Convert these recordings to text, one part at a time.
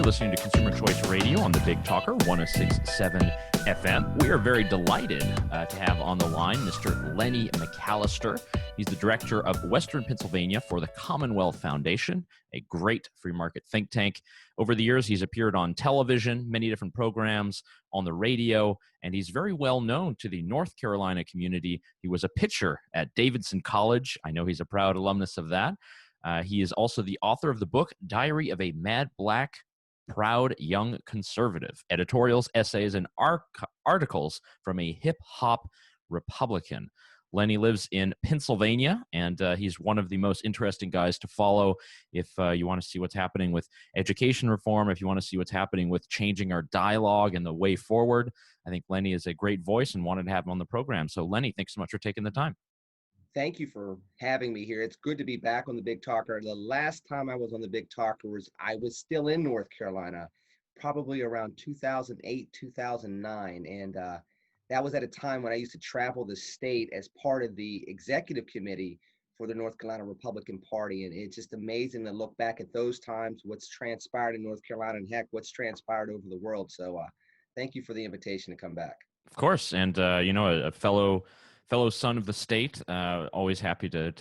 listening to Consumer Choice Radio on the Big Talker 106.7 FM. We are very delighted to have on the line Mr. Lenny McAllister. He's the director of Western Pennsylvania for the Commonwealth Foundation, a great free market think tank. Over the years, he's appeared on television, many different programs, on the radio, and he's very well known to the North Carolina community. He was a pitcher at Davidson College. I know he's a proud alumnus of that. He is also the author of the book, Diary of a Mad Black, Proud Young Conservative, editorials, essays, and articles from a hip-hop Republican. Lenny lives in Pennsylvania, and he's one of the most interesting guys to follow if you want to see what's happening with education reform, if you want to see what's happening with changing our dialogue and the way forward. I think Lenny is a great voice and wanted to have him on the program. So, Lenny, thanks so much for taking the time. Thank you for having me here. It's good to be back on the Big Talker. The last time I was on the Big Talker I was still in North Carolina, probably around 2008, 2009. And that was at a time when I used to travel the state as part of the executive committee for the North Carolina Republican Party. And it's just amazing to look back at those times, what's transpired in North Carolina, and heck, what's transpired over the world. So thank you for the invitation to come back. Of course. And, a fellow son of the state, always happy to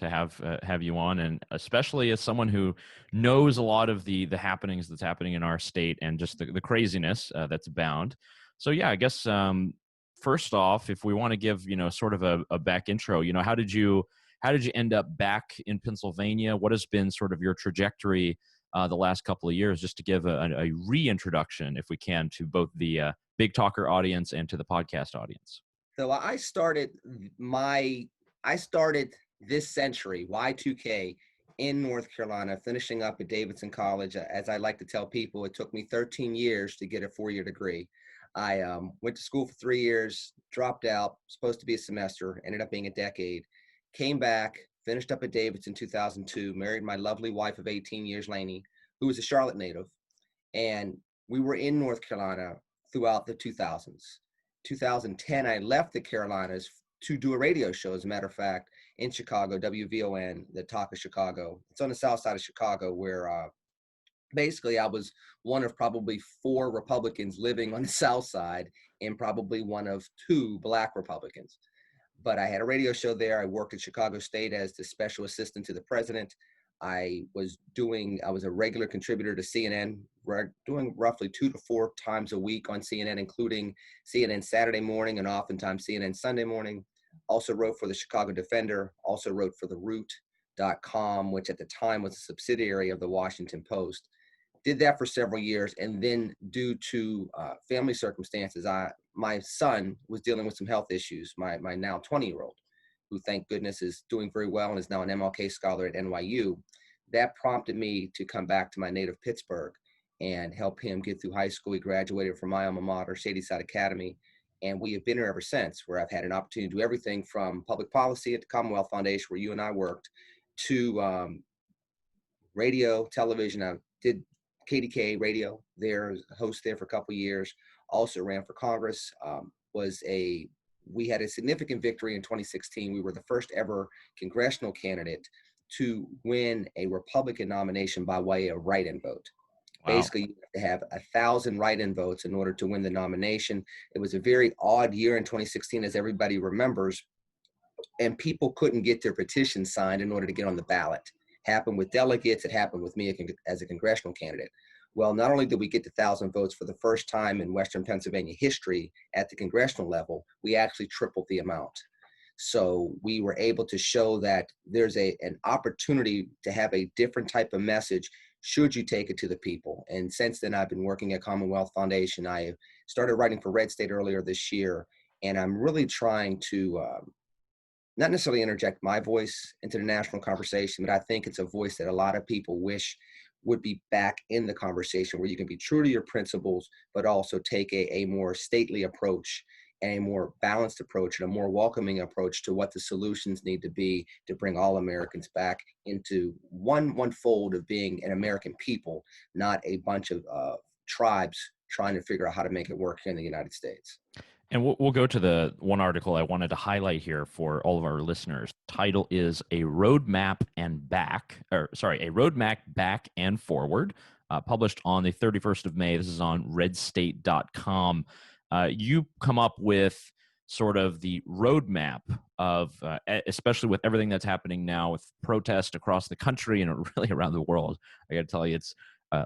have you on, and especially as someone who knows a lot of the happenings that's happening in our state and just the craziness that's abound. So yeah, I guess first off, if we want to give sort of a back intro, how did you end up back in Pennsylvania? What has been sort of your trajectory the last couple of years, just to give a reintroduction, if we can, to both the Big Talker audience and to the podcast audience. So I started this century, Y2K, in North Carolina, finishing up at Davidson College. As I like to tell people, it took me 13 years to get a 4-year degree. I went to school for 3 years, dropped out, supposed to be a semester, ended up being a decade, came back, finished up at Davidson in 2002, married my lovely wife of 18 years, Lainey, who was a Charlotte native. And we were in North Carolina throughout the 2000s. 2010, I left the Carolinas to do a radio show, as a matter of fact, in Chicago, WVON, the Talk of Chicago. It's on the south side of Chicago, where basically I was one of probably 4 Republicans living on the south side and probably one of 2 Black Republicans. But I had a radio show there. I worked at Chicago State as the special assistant to the president. I was a regular contributor to CNN, doing roughly 2 to 4 times a week on CNN, including CNN Saturday morning and oftentimes CNN Sunday morning. Also wrote for the Chicago Defender, also wrote for the Root.com, which at the time was a subsidiary of the Washington Post. Did that for several years, and then due to family circumstances, my son was dealing with some health issues, my now 20-year-old. Who, thank goodness, is doing very well and is now an MLK scholar at NYU. That prompted me to come back to my native Pittsburgh and help him get through high school. He graduated from my alma mater, Shadyside Academy, and we have been here ever since, where I've had an opportunity to do everything from public policy at the Commonwealth Foundation, where you and I worked, to radio, television. I did KDK radio there, as a host there for a couple of years. Also ran for Congress, we had a significant victory in 2016. We were the first ever congressional candidate to win a Republican nomination by way of write-in vote. Wow. Basically, you have to have 1,000 write-in votes in order to win the nomination. It was a very odd year in 2016, as everybody remembers, and people couldn't get their petitions signed in order to get on the ballot. Happened with delegates. It happened with me as a congressional candidate. Well, not only did we get to 1,000 votes for the first time in Western Pennsylvania history at the congressional level, we actually tripled the amount. So we were able to show that there's an opportunity to have a different type of message should you take it to the people. And since then, I've been working at Commonwealth Foundation. I started writing for RedState earlier this year, and I'm really trying to not necessarily interject my voice into the national conversation, but I think it's a voice that a lot of people wish would be back in the conversation, where you can be true to your principles, but also take a more stately approach and a more balanced approach and a more welcoming approach to what the solutions need to be to bring all Americans back into one fold of being an American people, not a bunch of tribes trying to figure out how to make it work here in the United States. And we'll go to the one article I wanted to highlight here for all of our listeners. Title is a roadmap back and forward, published on the 31st of May. This is on RedState.com. You come up with sort of the roadmap of, especially with everything that's happening now with protest across the country and really around the world. I got to tell you, it's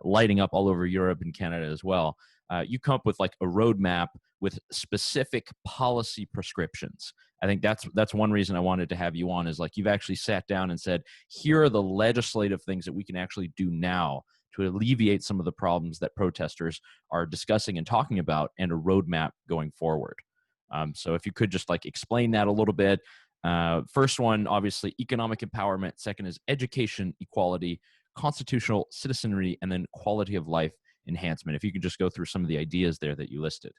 lighting up all over Europe and Canada as well. You come up with like a roadmap with specific policy prescriptions. I think that's one reason I wanted to have you on, is like you've actually sat down and said, here are the legislative things that we can actually do now to alleviate some of the problems that protesters are discussing and talking about, and a roadmap going forward. So if you could just like explain that a little bit. First one, obviously, economic empowerment. Second is education, equality, constitutional citizenry, and then quality of life enhancement. If you could just go through some of the ideas there that you listed.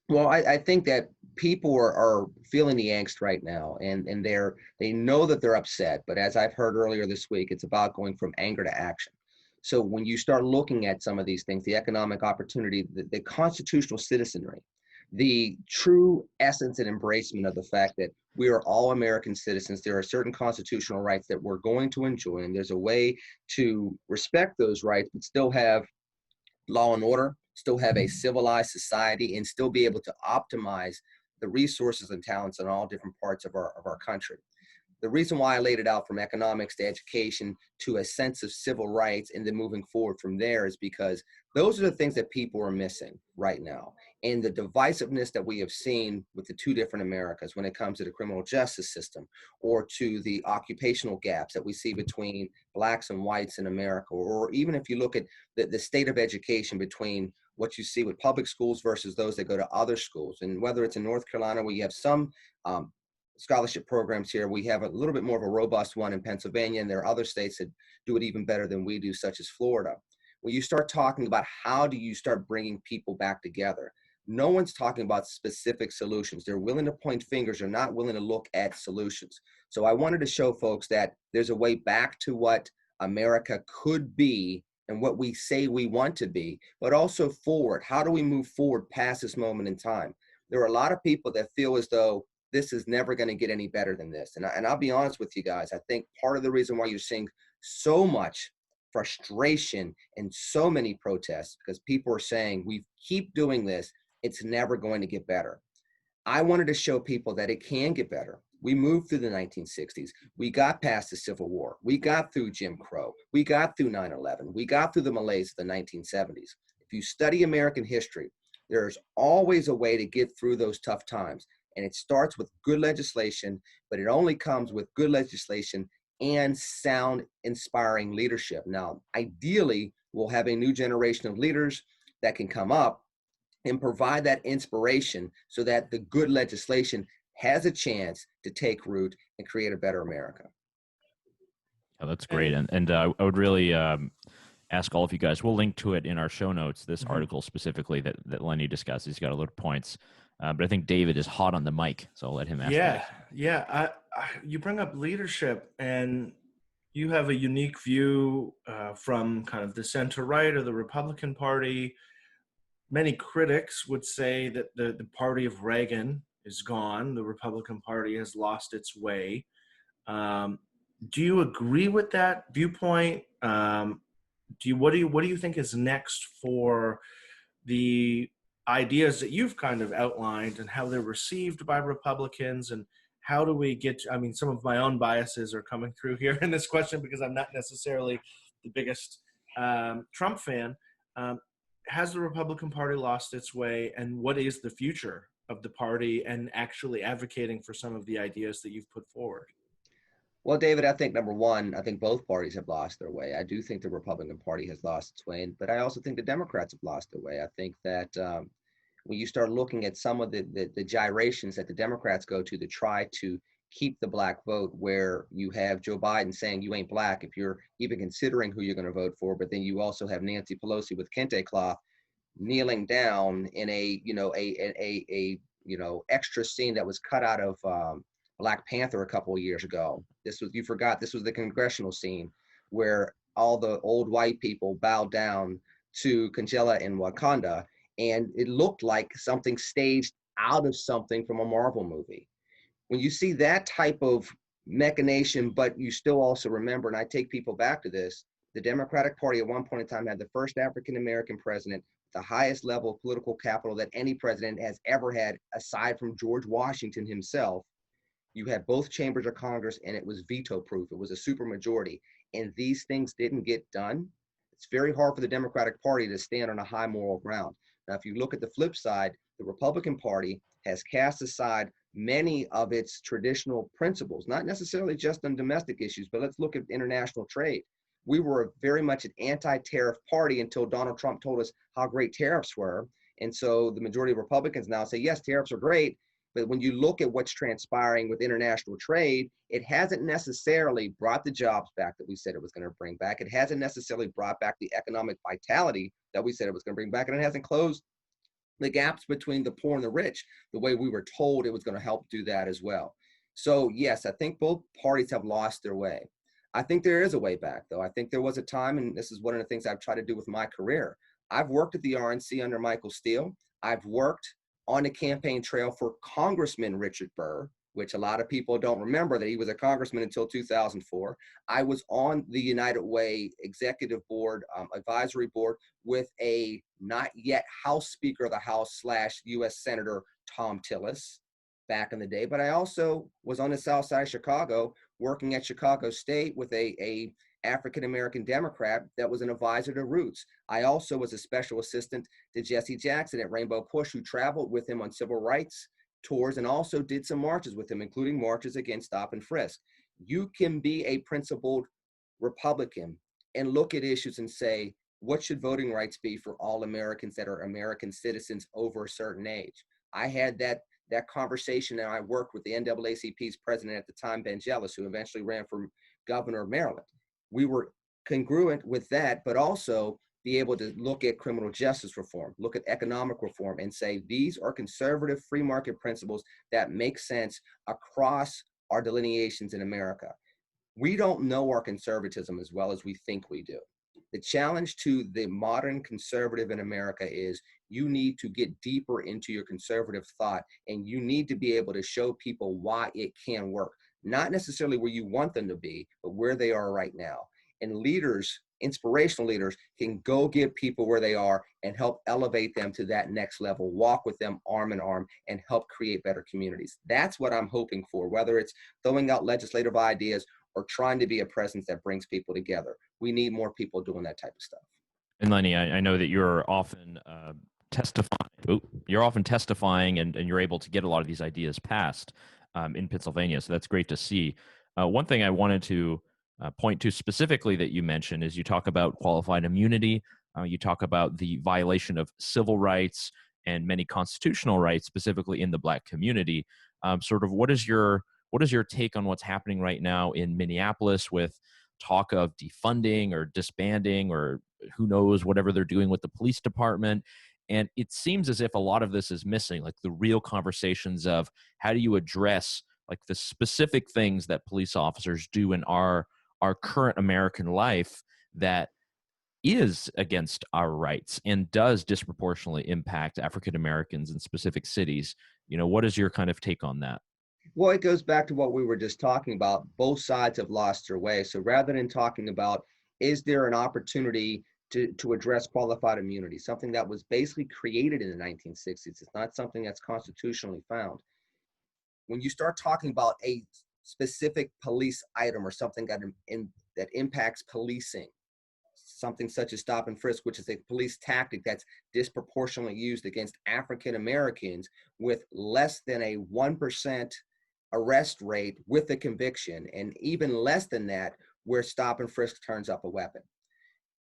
Well, I think that people are feeling the angst right now, and they know that they're upset. But as I've heard earlier this week, it's about going from anger to action. So when you start looking at some of these things, the economic opportunity, the constitutional citizenry, the true essence and embracement of the fact that we are all American citizens, there are certain constitutional rights that we're going to enjoy, and there's a way to respect those rights, but still have law and order, still have a civilized society, and still be able to optimize the resources and talents in all different parts of our country. The reason why I laid it out from economics to education to a sense of civil rights and then moving forward from there is because those are the things that people are missing right now. And the divisiveness that we have seen with the two different Americas when it comes to the criminal justice system, or to the occupational gaps that we see between blacks and whites in America, or even if you look at the state of education between what you see with public schools versus those that go to other schools. And whether it's in North Carolina, where you have some scholarship programs here, we have a little bit more of a robust one in Pennsylvania, and there are other states that do it even better than we do, such as Florida. When you start talking about how do you start bringing people back together, no one's talking about specific solutions. They're willing to point fingers. They're not willing to look at solutions. So I wanted to show folks that there's a way back to what America could be and what we say we want to be, but also forward. How do we move forward past this moment in time? There are a lot of people that feel as though this is never going to get any better than this. And I'll be honest with you guys, I think part of the reason why you're seeing so much frustration and so many protests, because people are saying, we keep doing this, it's never going to get better. I wanted to show people that it can get better. We moved through the 1960s. We got past the Civil War. We got through Jim Crow. We got through 9/11. We got through the malaise of the 1970s. If you study American history, there's always a way to get through those tough times. And it starts with good legislation, but it only comes with good legislation and sound, inspiring leadership. Now, ideally, we'll have a new generation of leaders that can come up and provide that inspiration so that the good legislation has a chance to take root and create a better America. Oh, that's great. And I would really ask all of you guys, we'll link to it in our show notes, this article specifically that Lenny discussed. He's got a little points. But I think David is hot on the mic, so I'll let him ask. Yeah. You bring up leadership, and you have a unique view from kind of the center right or the Republican Party. Many critics would say that the party of Reagan is gone. The Republican Party has lost its way. Do you agree with that viewpoint? What do you think is next for the ideas that you've kind of outlined and how they're received by Republicans, and how do we get, I mean, some of my own biases are coming through here in this question because I'm not necessarily the biggest Trump fan. Has the Republican Party lost its way, and what is the future of the party and actually advocating for some of the ideas that you've put forward? Well, David, I think number one, I think both parties have lost their way. I do think the Republican Party has lost its way, but I also think the Democrats have lost their way. I think that when you start looking at some of the gyrations that the Democrats go to try to keep the black vote, where you have Joe Biden saying you ain't black if you're even considering who you're going to vote for, but then you also have Nancy Pelosi with kente cloth kneeling down in a extra scene that was cut out of Black Panther a couple of years ago. This was the congressional scene where all the old white people bowed down to T'Challa in Wakanda, and it looked like something staged out of something from a Marvel movie. When you see that type of machination, but you still also remember, and I take people back to this, The Democratic Party at one point in time had the first African-American president, the highest level of political capital that any president has ever had, aside from George Washington himself. You had both chambers of Congress, and it was veto-proof. It was a supermajority, and these things didn't get done. It's very hard for the Democratic Party to stand on a high moral ground. Now, if you look at the flip side, the Republican Party has cast aside many of its traditional principles, not necessarily just on domestic issues, but let's look at international trade. We were very much an anti-tariff party until Donald Trump told us how great tariffs were. And so the majority of Republicans now say, yes, tariffs are great. But when you look at what's transpiring with international trade, it hasn't necessarily brought the jobs back that we said it was going to bring back. It hasn't necessarily brought back the economic vitality that we said it was going to bring back. And it hasn't closed the gaps between the poor and the rich the way we were told it was going to help do that as well. So yes, I think both parties have lost their way. I think there is a way back, though. I think there was a time, and this is one of the things I've tried to do with my career. I've worked at the RNC under Michael Steele. I've worked on the campaign trail for Congressman Richard Burr, which a lot of people don't remember that he was a congressman until 2004. I was on the United Way executive board, advisory board with a not yet House Speaker of the House / U.S. Senator Tom Tillis back in the day. But I also was on the South Side of Chicago working at Chicago State with a African-American Democrat that was an advisor to Roots. I also was a special assistant to Jesse Jackson at Rainbow Push, who traveled with him on civil rights tours and also did some marches with him, including marches against stop and frisk. You can be a principled Republican and look at issues and say, what should voting rights be for all Americans that are American citizens over a certain age? I had that conversation, and I worked with the NAACP's president at the time, Ben Jealous, who eventually ran for governor of Maryland. We were congruent with that, but also be able to look at criminal justice reform, look at economic reform, and say these are conservative free market principles that make sense across our delineations in America. We don't know our conservatism as well as we think we do. The challenge to the modern conservative in America is you need to get deeper into your conservative thought, and you need to be able to show people why it can work. Not necessarily where you want them to be, but where they are right now. And leaders, inspirational leaders, can go get people where they are and help elevate them to that next level, walk with them arm in arm, and help create better communities. That's what I'm hoping for, whether it's throwing out legislative ideas or trying to be a presence that brings people together. We need more people doing that type of stuff. And Lenny, I know that you're often testifying and you're able to get a lot of these ideas passed in Pennsylvania. So that's great to see. One thing I wanted to point to specifically that you mentioned is you talk about qualified immunity. You talk about the violation of civil rights and many constitutional rights, specifically in the Black community. Sort of what is your take on what's happening right now in Minneapolis with talk of defunding or disbanding or who knows, whatever they're doing with the police department? And it seems as if a lot of this is missing, like the real conversations of how do you address like the specific things that police officers do in our current American life that is against our rights and does disproportionately impact African Americans in specific cities. You know, what is your kind of take on that? Well, it goes back to what we were just talking about. Both sides have lost their way. So rather than talking about, is there an opportunity to address qualified immunity, something that was basically created in the 1960s. It's not something that's constitutionally found. When you start talking about a specific police item or something that impacts policing, something such as stop and frisk, which is a police tactic that's disproportionately used against African Americans with less than a 1% arrest rate with a conviction, and even less than that where stop and frisk turns up a weapon.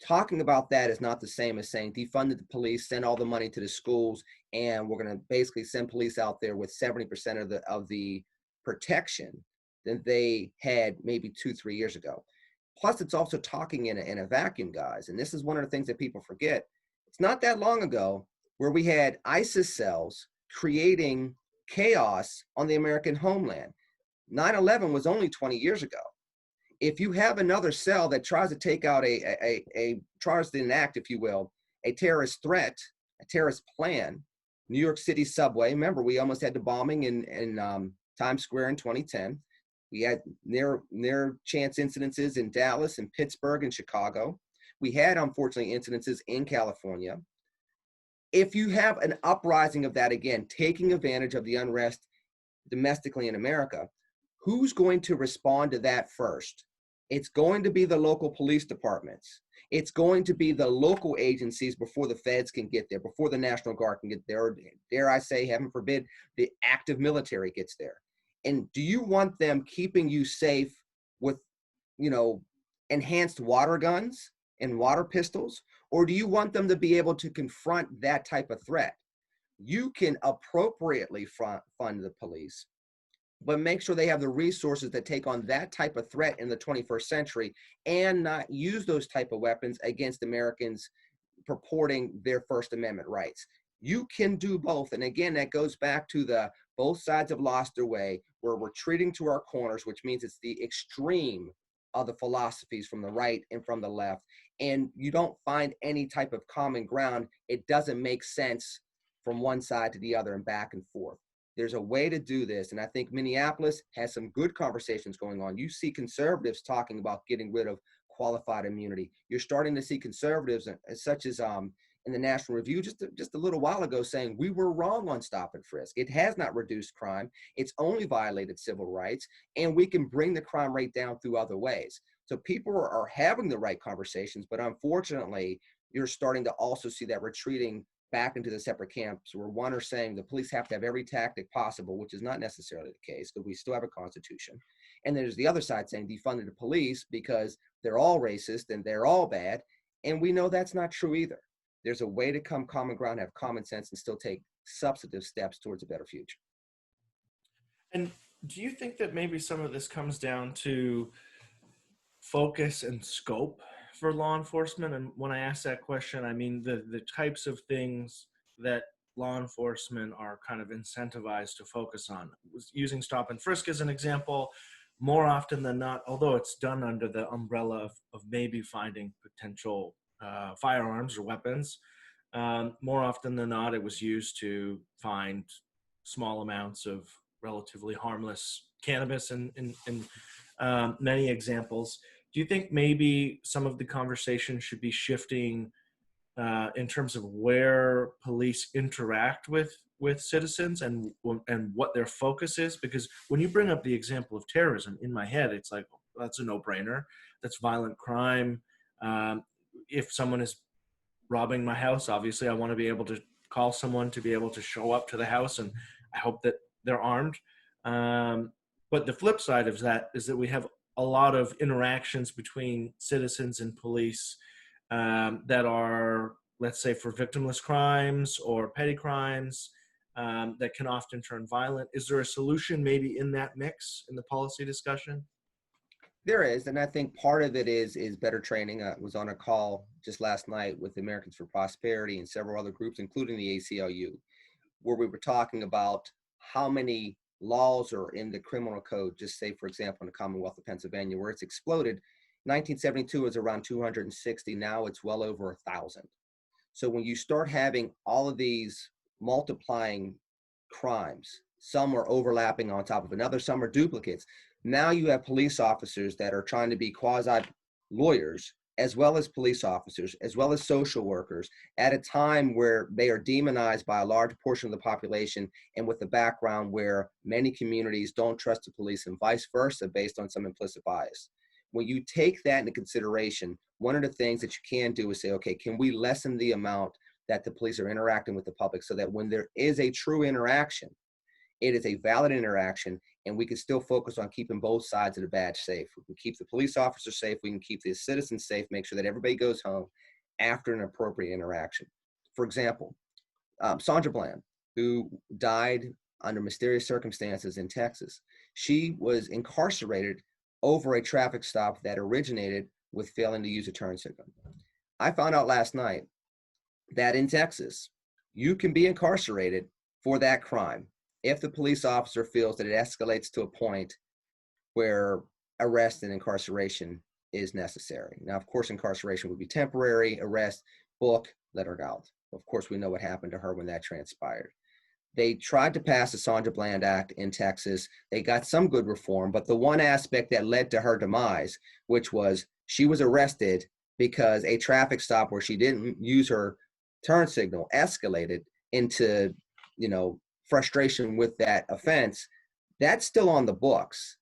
Talking about that is not the same as saying defund the police, send all the money to the schools, and we're going to basically send police out there with 70% of the protection than they had maybe 2-3 years ago. Plus, it's also talking in a vacuum, guys. And this is one of the things that people forget. It's not that long ago where we had ISIS cells creating chaos on the American homeland. 9/11 was only 20 years ago. If you have another cell that tries to take out tries to enact, if you will, a terrorist threat, a terrorist plan, New York City subway, remember we almost had the bombing in Times Square in 2010. We had near chance incidences in Dallas and Pittsburgh and Chicago. We had, unfortunately, incidences in California. If you have an uprising of that, again, taking advantage of the unrest domestically in America, who's going to respond to that first? It's going to be the local police departments. It's going to be the local agencies before the feds can get there, before the National Guard can get there, or dare I say, heaven forbid, the active military gets there. And do you want them keeping you safe with, enhanced water guns and water pistols? Or do you want them to be able to confront that type of threat? You can appropriately fund the police, but make sure they have the resources that take on that type of threat in the 21st century and not use those type of weapons against Americans purporting their First Amendment rights. You can do both. And again, that goes back to the both sides have lost their way. We're retreating to our corners, which means it's the extreme of the philosophies from the right and from the left. And you don't find any type of common ground. It doesn't make sense from one side to the other and back and forth. There's a way to do this. And I think Minneapolis has some good conversations going on. You see conservatives talking about getting rid of qualified immunity. You're starting to see conservatives such as in the National Review just a little while ago saying we were wrong on stop and frisk. It has not reduced crime. It's only violated civil rights, and we can bring the crime rate down through other ways. So people are having the right conversations, but unfortunately, you're starting to also see that retreating back into the separate camps where one are saying the police have to have every tactic possible, which is not necessarily the case because we still have a constitution. And there's the other side saying defunded the police because they're all racist and they're all bad. And we know that's not true either. There's a way to come common ground, have common sense, and still take substantive steps towards a better future. And do you think that maybe some of this comes down to focus and scope for law enforcement? And when I ask that question, I mean the types of things that law enforcement are kind of incentivized to focus on. Using stop and frisk as an example, more often than not, although it's done under the umbrella of maybe finding potential firearms or weapons, more often than not, it was used to find small amounts of relatively harmless cannabis in many examples. Do you think maybe some of the conversation should be shifting in terms of where police interact with citizens and what their focus is? Because when you bring up the example of terrorism, in my head, it's like, well, that's a no-brainer. That's violent crime. If someone is robbing my house, obviously I want to be able to call someone to be able to show up to the house, and I hope that they're armed. But the flip side of that is that we have a lot of interactions between citizens and police that are, let's say, for victimless crimes or petty crimes that can often turn violent. Is there a solution maybe in that mix in the policy discussion? There is, and I think part of it is better training. I was on a call just last night with Americans for Prosperity and several other groups, including the ACLU, where we were talking about how many laws are in the criminal code. Just say, for example, in the Commonwealth of Pennsylvania, where it's exploded. 1972 was around 260. Now it's well over 1,000. So when you start having all of these multiplying crimes, some are overlapping on top of another, some are duplicates. Now you have police officers that are trying to be quasi lawyers, as well as police officers, as well as social workers, at a time where they are demonized by a large portion of the population, and with the background where many communities don't trust the police and vice versa based on some implicit bias. When you take that into consideration, one of the things that you can do is say, okay, can we lessen the amount that the police are interacting with the public so that when there is a true interaction, it is a valid interaction, and we can still focus on keeping both sides of the badge safe. We can keep the police officers safe, we can keep the citizens safe, make sure that everybody goes home after an appropriate interaction. For example, Sandra Bland, who died under mysterious circumstances in Texas, she was incarcerated over a traffic stop that originated with failing to use a turn signal. I found out last night that in Texas, you can be incarcerated for that crime if the police officer feels that it escalates to a point where arrest and incarceration is necessary. Now, of course, incarceration would be temporary, arrest, book, let her out. Of course, we know what happened to her when that transpired. They tried to pass the Sandra Bland Act in Texas. They got some good reform, but the one aspect that led to her demise, which was she was arrested because a traffic stop where she didn't use her turn signal escalated into, frustration with that offense. That's still on the books.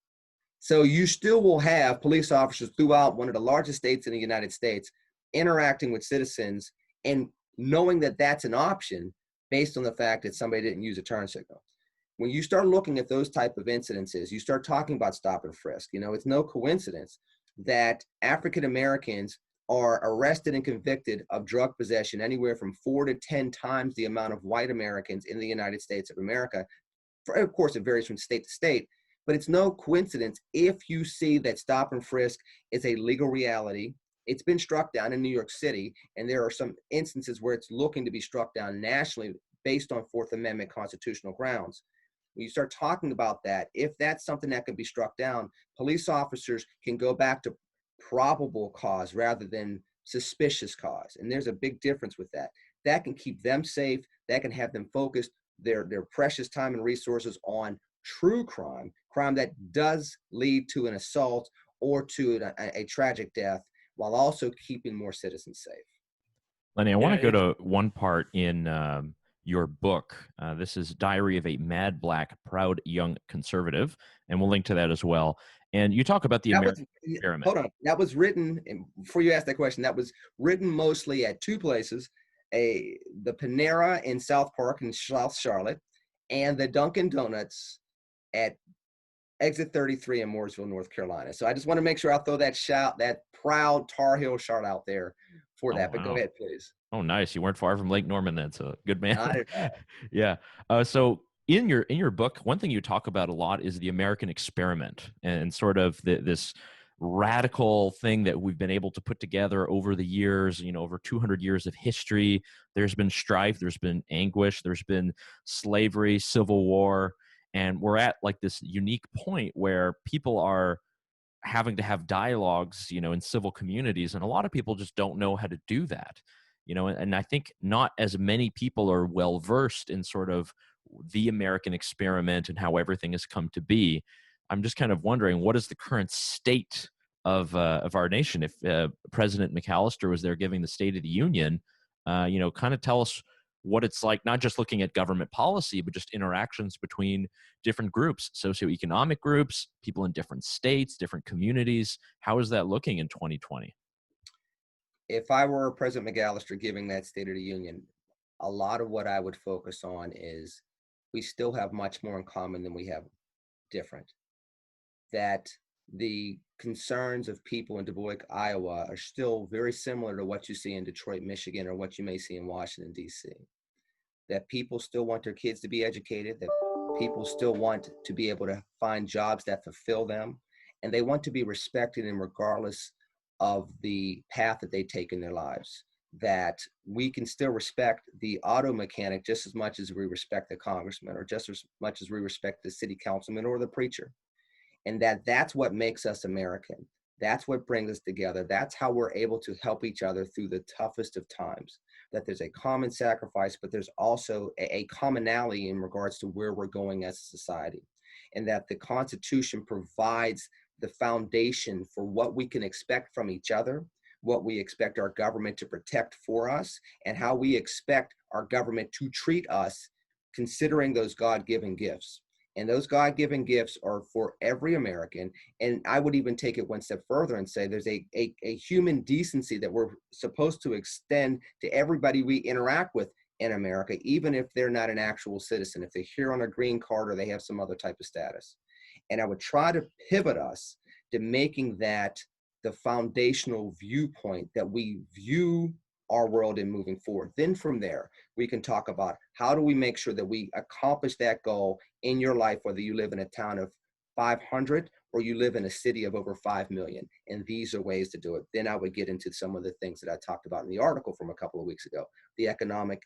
So you still will have police officers throughout one of the largest states in the United States interacting with citizens and knowing that that's an option based on the fact that somebody didn't use a turn signal. When you start looking at those type of incidences, you start talking about stop and frisk. It's no coincidence that African Americans are arrested and convicted of drug possession anywhere from 4 to 10 times the amount of white Americans in the United States of America. Of course, it varies from state to state, but it's no coincidence if you see that stop and frisk is a legal reality. It's been struck down in New York City, and there are some instances where it's looking to be struck down nationally based on Fourth Amendment constitutional grounds. When you start talking about that, if that's something that can be struck down, police officers can go back to probable cause rather than suspicious cause. And there's a big difference with that. That can keep them safe. That can have them focused their precious time and resources on true crime that does lead to an assault or to a tragic death, while also keeping more citizens safe. Lenny, I want to go to one part in your book. This is Diary of a Mad Black Proud Young Conservative, and we'll link to that as well. And you talk about the American experiment. Hold on. That was written, before you ask that question, that was written mostly at two places, the Panera in South Park in South Charlotte, and the Dunkin' Donuts at Exit 33 in Mooresville, North Carolina. So I just want to make sure I throw that proud Tar Heel shout out there for that. But go ahead, please. Oh, nice. You weren't far from Lake Norman then, so good man. Yeah. So in your book, one thing you talk about a lot is the American experiment and sort of this radical thing that we've been able to put together over the years, over 200 years of history. There's been strife, there's been anguish, there's been slavery, civil war, and we're at like this unique point where people are having to have dialogues, in civil communities, and a lot of people just don't know how to do that. And I think not as many people are well versed in sort of the American experiment and how everything has come to be. I'm just kind of wondering, what is the current state of our nation? If President McAllister was there giving the State of the Union, kind of tell us what it's like, not just looking at government policy, but just interactions between different groups, socioeconomic groups, people in different states, different communities. How is that looking in 2020? If I were President McAllister giving that State of the Union, a lot of what I would focus on is we still have much more in common than we have different. That the concerns of people in Du Bois, Iowa are still very similar to what you see in Detroit, Michigan, or what you may see in Washington, D.C. That people still want their kids to be educated, that people still want to be able to find jobs that fulfill them, and they want to be respected and regardless of the path that they take in their lives. That we can still respect the auto mechanic just as much as we respect the congressman, or just as much as we respect the city councilman or the preacher. And that's what makes us American. That's what brings us together. That's how we're able to help each other through the toughest of times. That there's a common sacrifice, but there's also a commonality in regards to where we're going as a society. And that the Constitution provides the foundation for what we can expect from each other, what we expect our government to protect for us, and how we expect our government to treat us, considering those God-given gifts. And those God-given gifts are for every American. And I would even take it one step further and say there's a human decency that we're supposed to extend to everybody we interact with in America, even if they're not an actual citizen, if they're here on a green card or they have some other type of status. And I would try to pivot us to making that the foundational viewpoint that we view our world in moving forward. Then from there, we can talk about how do we make sure that we accomplish that goal in your life, whether you live in a town of 500 or you live in a city of over 5 million. And these are ways to do it. Then I would get into some of the things that I talked about in the article from a couple of weeks ago, the economic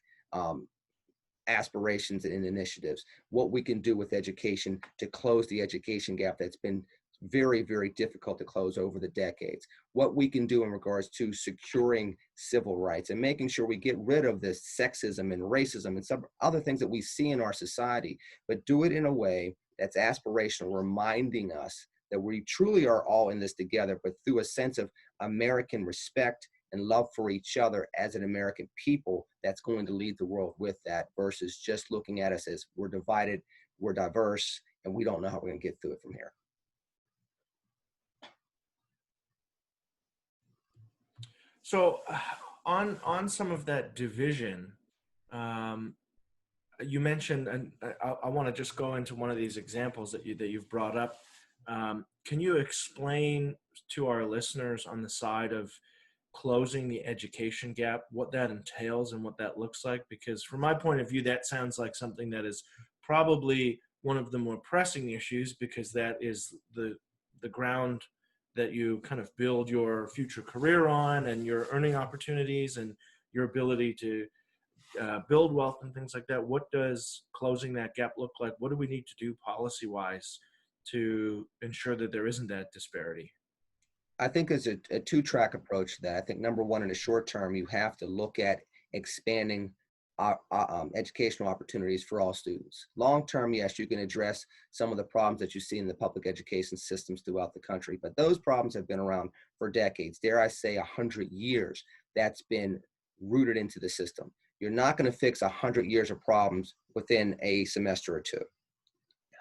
aspirations and initiatives, what we can do with education to close the education gap that's been very, very difficult to close over the decades. What we can do in regards to securing civil rights and making sure we get rid of this sexism and racism and some other things that we see in our society, but do it in a way that's aspirational, reminding us that we truly are all in this together, but through a sense of American respect and love for each other as an American people that's going to lead the world with that, versus just looking at us as we're divided, we're diverse, and we don't know how we're going to get through it from here. So on some of that division, you mentioned, and I want to just go into one of these examples that you've brought up. Can you explain to our listeners on the side of closing the education gap, what that entails and what that looks like? Because from my point of view, that sounds like something that is probably one of the more pressing issues, because that is the ground that you kind of build your future career on, and your earning opportunities and your ability to build wealth and things like that. What does closing that gap look like? What do we need to do policy-wise to ensure that there isn't that disparity? I think it's a two-track approach to that. I think number one, in the short term, you have to look at expanding educational opportunities for all students. Long term, yes, you can address some of the problems that you see in the public education systems throughout the country, but those problems have been around for decades, dare I say 100 years. That's been rooted into the system. You're not going to fix 100 years of problems within a semester or two.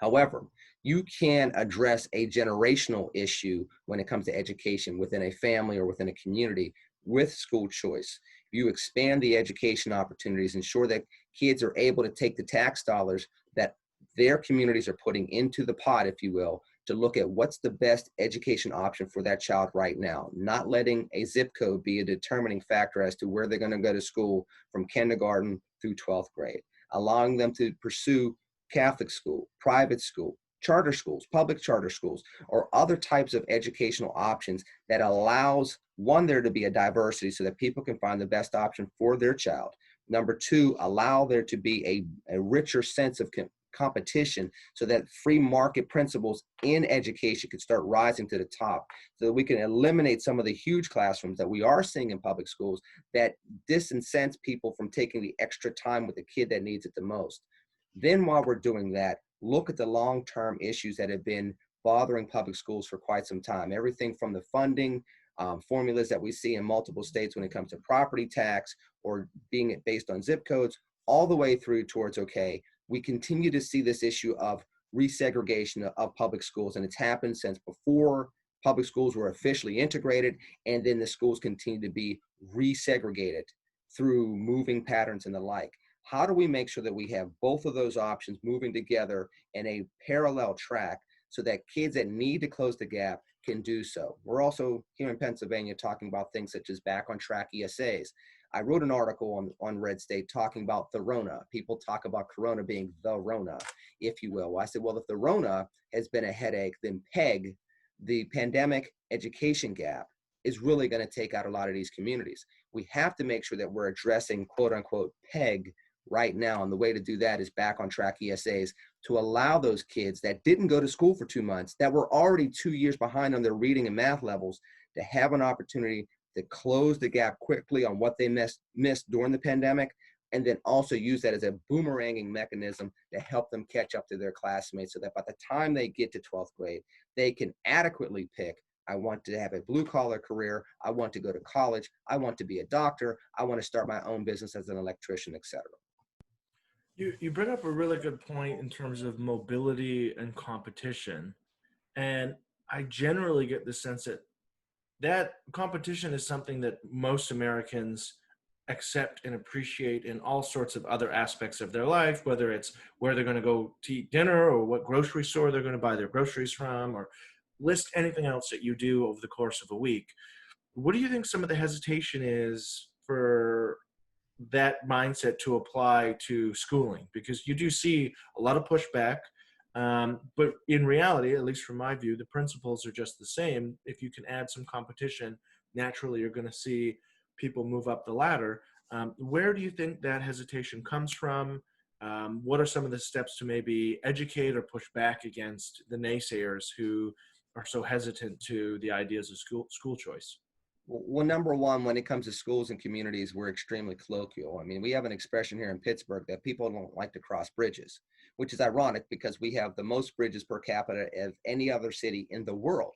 However, you can address a generational issue when it comes to education within a family or within a community with school choice. You expand the education opportunities, ensure that kids are able to take the tax dollars that their communities are putting into the pot, if you will, to look at what's the best education option for that child right now, not letting a zip code be a determining factor as to where they're going to go to school from kindergarten through 12th grade, allowing them to pursue Catholic school, private school, charter schools, public charter schools, or other types of educational options that allows, one, there to be a diversity so that people can find the best option for their child. Number two, allow there to be a richer sense of competition so that free market principles in education could start rising to the top, so that we can eliminate some of the huge classrooms that we are seeing in public schools that disincent people from taking the extra time with the kid that needs it the most. Then while we're doing that, look at the long-term issues that have been bothering public schools for quite some time. Everything from the funding formulas that we see in multiple states when it comes to property tax or being based on zip codes, all the way through towards, okay, we continue to see this issue of resegregation of public schools. And it's happened since before public schools were officially integrated, and then the schools continue to be resegregated through moving patterns and the like. How do we make sure that we have both of those options moving together in a parallel track so that kids that need to close the gap can do so? We're also here in Pennsylvania talking about things such as back on track ESAs. I wrote an article on RedState talking about the Rona. People talk about Corona being the Rona, if you will. Well, I said, well, if the Rona has been a headache, then PEG, the pandemic education gap, is really going to take out a lot of these communities. We have to make sure that we're addressing quote unquote PEG right now. And the way to do that is back on track ESAs, to allow those kids that didn't go to school for 2 months, that were already 2 years behind on their reading and math levels, to have an opportunity to close the gap quickly on what they missed during the pandemic, and then also use that as a boomeranging mechanism to help them catch up to their classmates, so that by the time they get to 12th grade, they can adequately pick, I want to have a blue collar career, I want to go to college, I want to be a doctor, I want to start my own business as an electrician, etc. You bring up a really good point in terms of mobility and competition. And I generally get the sense that competition is something that most Americans accept and appreciate in all sorts of other aspects of their life, whether it's where they're going to go to eat dinner or what grocery store they're going to buy their groceries from, or list anything else that you do over the course of a week. What do you think some of the hesitation is for that mindset to apply to schooling? Because you do see a lot of pushback, but in reality, at least from my view, the principles are just the same. If you can add some competition, naturally you're going to see people move up the ladder. Where do you think that hesitation comes from? What are some of the steps to maybe educate or push back against the naysayers who are so hesitant to the ideas of school choice? Well, number one, when it comes to schools and communities, we're extremely colloquial. I mean, we have an expression here in Pittsburgh that people don't like to cross bridges, which is ironic because we have the most bridges per capita of any other city in the world.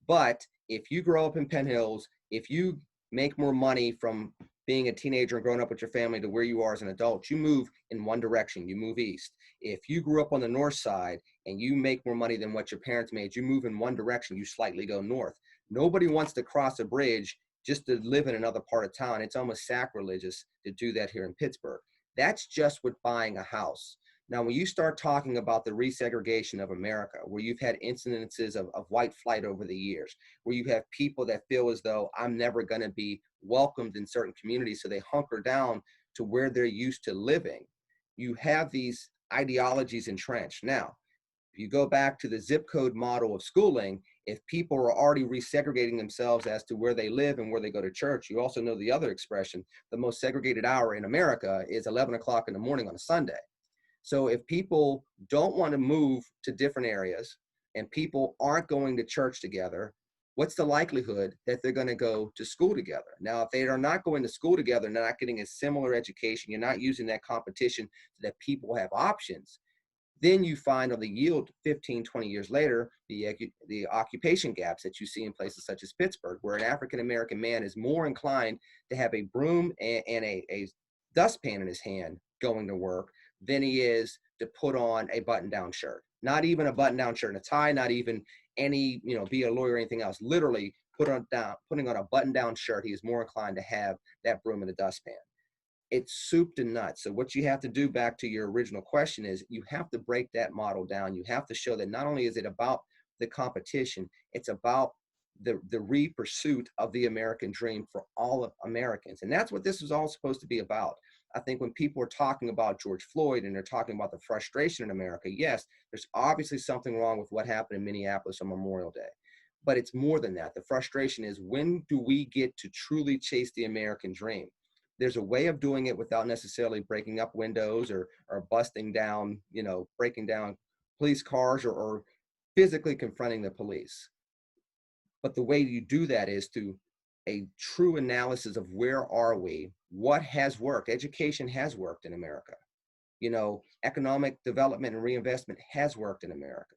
But if you grow up in Penn Hills, if you make more money from being a teenager and growing up with your family to where you are as an adult, you move in one direction, you move east. If you grew up on the north side and you make more money than what your parents made, you move in one direction, you slightly go north. Nobody wants to cross a bridge just to live in another part of town. It's almost sacrilegious to do that here in Pittsburgh. That's just with buying a house. Now, when you start talking about the resegregation of America, where you've had incidences of white flight over the years, where you have people that feel as though I'm never going to be welcomed in certain communities, so they hunker down to where they're used to living, you have these ideologies entrenched. Now, if you go back to the zip code model of schooling, if people are already resegregating themselves as to where they live and where they go to church, you also know the other expression, the most segregated hour in America is 11 o'clock in the morning on a Sunday. So if people don't want to move to different areas and people aren't going to church together, what's the likelihood that they're going to go to school together? Now, if they are not going to school together and they're not getting a similar education, you're not using that competition so that people have options, then you find on the yield 15, 20 years later, the occupation gaps that you see in places such as Pittsburgh, where an African-American man is more inclined to have a broom and a dustpan in his hand going to work than he is to put on a button-down shirt. Not even a button-down shirt and a tie, not even any, be a lawyer or anything else. Literally putting on a button-down shirt, he is more inclined to have that broom and a dustpan. It's soup to nuts. So what you have to do, back to your original question, is you have to break that model down. You have to show that not only is it about the competition, it's about the re-pursuit of the American dream for all of Americans. And that's what this is all supposed to be about. I think when people are talking about George Floyd and they're talking about the frustration in America, yes, there's obviously something wrong with what happened in Minneapolis on Memorial Day. But it's more than that. The frustration is, when do we get to truly chase the American dream? There's a way of doing it without necessarily breaking up windows or busting down, breaking down police cars or physically confronting the police. But the way you do that is to a true analysis of where are we, what has worked. Education has worked in America. Economic development and reinvestment has worked in America.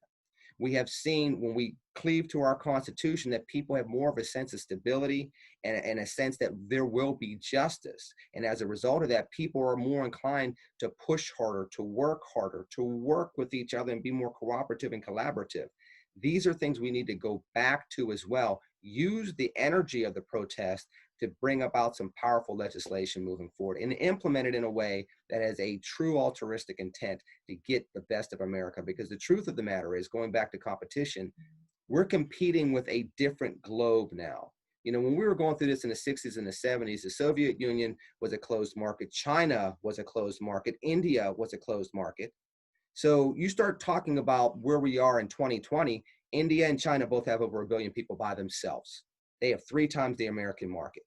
We have seen, when we cleave to our Constitution, that people have more of a sense of stability and a sense that there will be justice. And as a result of that, people are more inclined to push harder, to work with each other and be more cooperative and collaborative. These are things we need to go back to as well. Use the energy of the protest to bring about some powerful legislation moving forward and implement it in a way that has a true altruistic intent to get the best of America. Because the truth of the matter is, going back to competition, we're competing with a different globe now. When we were going through this in the 60s and the 70s, the Soviet Union was a closed market. China was a closed market. India was a closed market. So you start talking about where we are in 2020, India and China both have over 1 billion people by themselves. They have 3 times the American market.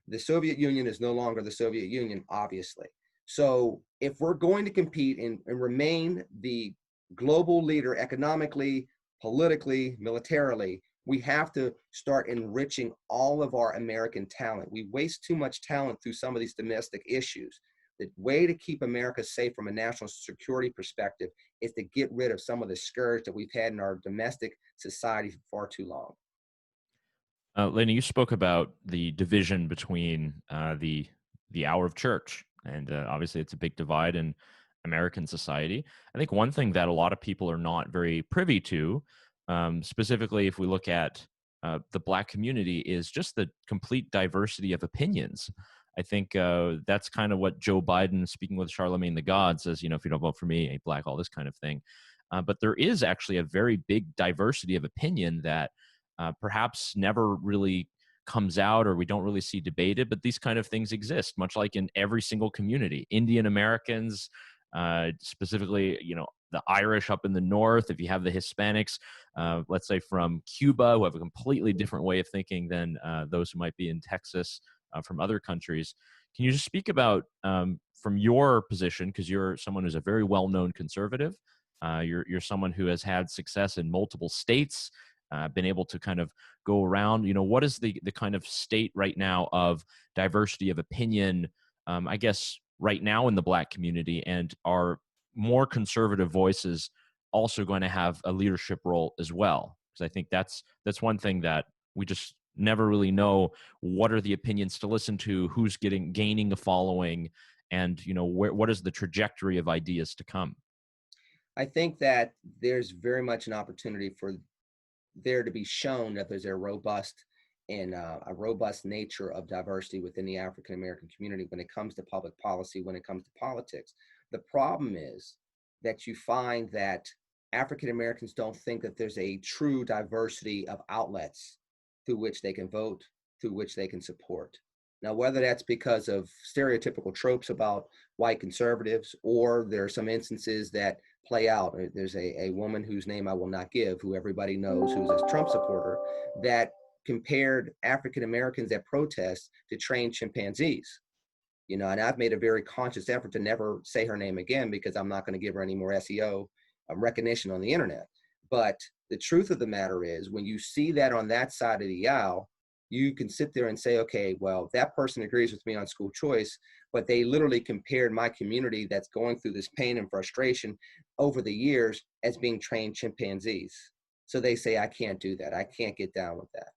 The Soviet Union is no longer the Soviet Union, obviously. So if we're going to compete and remain the global leader economically, politically, militarily, we have to start enriching all of our American talent. We waste too much talent through some of these domestic issues. The way to keep America safe from a national security perspective is to get rid of some of the scourge that we've had in our domestic society for far too long. Lenny, you spoke about the division between the hour of church, and obviously it's a big divide in American society. I think one thing that a lot of people are not very privy to, specifically if we look at the Black community, is just the complete diversity of opinions. I think that's kind of what Joe Biden, speaking with Charlemagne the God, says, if you don't vote for me, ain't black, all this kind of thing. But there is actually a very big diversity of opinion that perhaps never really comes out, or we don't really see debated, but these kind of things exist, much like in every single community. Indian Americans, specifically, the Irish up in the north, if you have the Hispanics, let's say from Cuba, who have a completely different way of thinking than those who might be in Texas, from other countries. Can you just speak about, from your position, because you're someone who's a very well-known conservative, you're someone who has had success in multiple states, been able to kind of go around. What is the kind of state right now of diversity of opinion, I guess, right now in the Black community, and are more conservative voices also going to have a leadership role as well? Because I think that's one thing that we just never really know. What are the opinions to listen to? Who's gaining a following? And what is the trajectory of ideas to come? I think that there's very much an opportunity for there to be shown that there's a robust nature of diversity within the African American community when it comes to public policy, when it comes to politics. The problem is that you find that African Americans don't think that there's a true diversity of outlets through which they can vote, through which they can support. Now, whether that's because of stereotypical tropes about white conservatives, or there are some instances that play out. There's a woman whose name I will not give, who everybody knows, who's a Trump supporter, that compared African Americans at protests to trained chimpanzees. And I've made a very conscious effort to never say her name again, because I'm not going to give her any more SEO recognition on the internet. But the truth of the matter is, when you see that on that side of the aisle, you can sit there and say, okay, well, that person agrees with me on school choice, but they literally compared my community that's going through this pain and frustration over the years as being trained chimpanzees. So they say, I can't do that. I can't get down with that.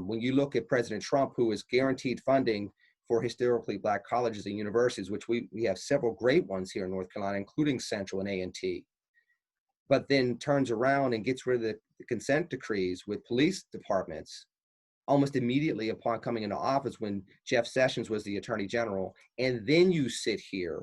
When you look at President Trump, who is guaranteed funding for historically Black colleges and universities, which we have several great ones here in North Carolina, including Central and A&T, but then turns around and gets rid of the consent decrees with police departments almost immediately upon coming into office, when Jeff Sessions was the Attorney General. And then you sit here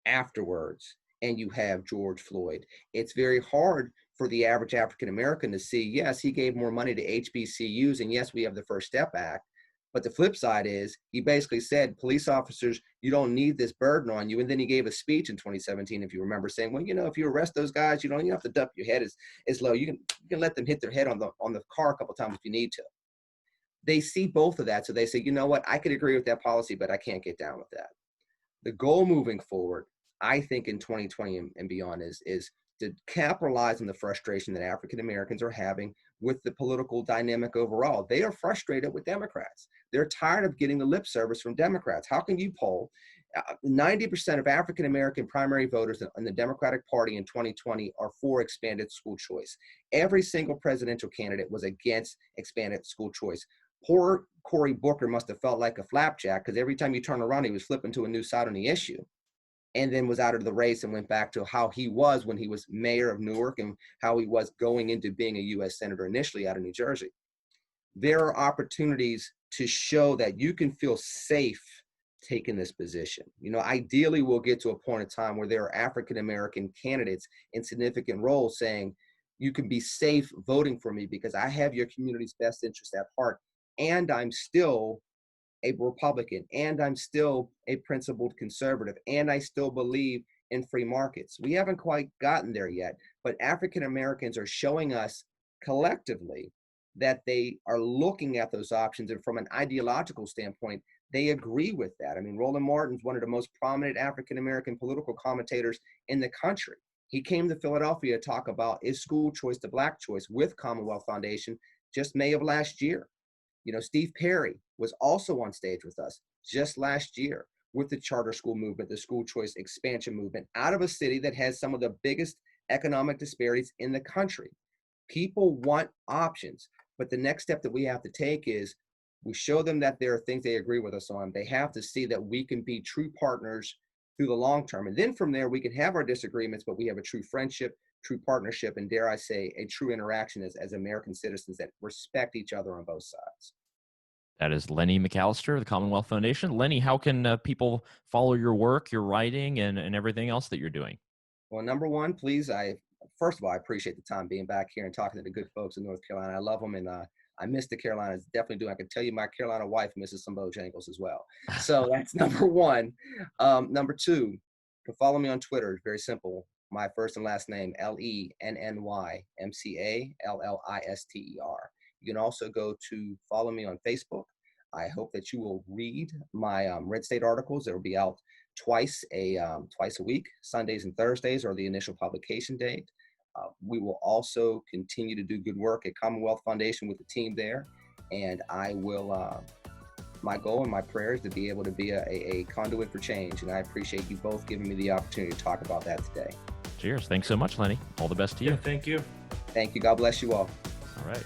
afterwards and you have George Floyd. It's very hard for the average African American to see, yes, he gave more money to HBCUs, and yes, we have the First Step Act. But the flip side is, he basically said, police officers, you don't need this burden on you. And then he gave a speech in 2017, if you remember, saying, well, if you arrest those guys, you don't even have to dump your head as low. You can let them hit their head on the car a couple of times if you need to. They see both of that. So they say, you know what, I could agree with that policy, but I can't get down with that. The goal moving forward, I think in 2020 and beyond, is to capitalize on the frustration that African Americans are having with the political dynamic overall. They are frustrated with Democrats. They're tired of getting the lip service from Democrats. How can you poll 90% of African American primary voters in the Democratic Party in 2020 are for expanded school choice? Every single presidential candidate was against expanded school choice. Poor Cory Booker must have felt like a flapjack, because every time you turn around, he was flipping to a new side on the issue, and then was out of the race and went back to how he was when he was mayor of Newark and how he was going into being a U.S. Senator initially out of New Jersey. There are opportunities to show that you can feel safe taking this position. Ideally, we'll get to a point in time where there are African American candidates in significant roles saying, you can be safe voting for me because I have your community's best interest at heart, and I'm still a Republican, and I'm still a principled conservative, and I still believe in free markets. We haven't quite gotten there yet, but African Americans are showing us collectively that they are looking at those options, and from an ideological standpoint, they agree with that. I mean, Roland Martin's one of the most prominent African American political commentators in the country. He came to Philadelphia to talk about, is school choice the Black choice, with Commonwealth Foundation just May of last year. Steve Perry was also on stage with us just last year with the charter school movement, the school choice expansion movement, out of a city that has some of the biggest economic disparities in the country. People want options, but the next step that we have to take is we show them that there are things they agree with us on. They have to see that we can be true partners through the long term. And then from there, we can have our disagreements, but we have a true friendship, true partnership, and dare I say, a true interaction as American citizens that respect each other on both sides. That is Lenny McAllister of the Commonwealth Foundation. Lenny, how can people follow your work, your writing, and everything else that you're doing? Well, number one, please, first of all, I appreciate the time being back here and talking to the good folks in North Carolina. I love them, and I miss the Carolinas, definitely do. I can tell you my Carolina wife misses some Bojangles as well. So that's number one. Number two, you can follow me on Twitter. It's very simple. My first and last name, LennyMcAllister. You can also go to follow me on Facebook. I hope that you will read my RedState articles. They will be out twice a week. Sundays and Thursdays are the initial publication date. We will also continue to do good work at Commonwealth Foundation with the team there. And I will, my goal and my prayer is to be able to be a conduit for change. And I appreciate you both giving me the opportunity to talk about that today. Cheers. Thanks so much, Lenny. All the best to you. Yeah, thank you. Thank you. God bless you all. All right.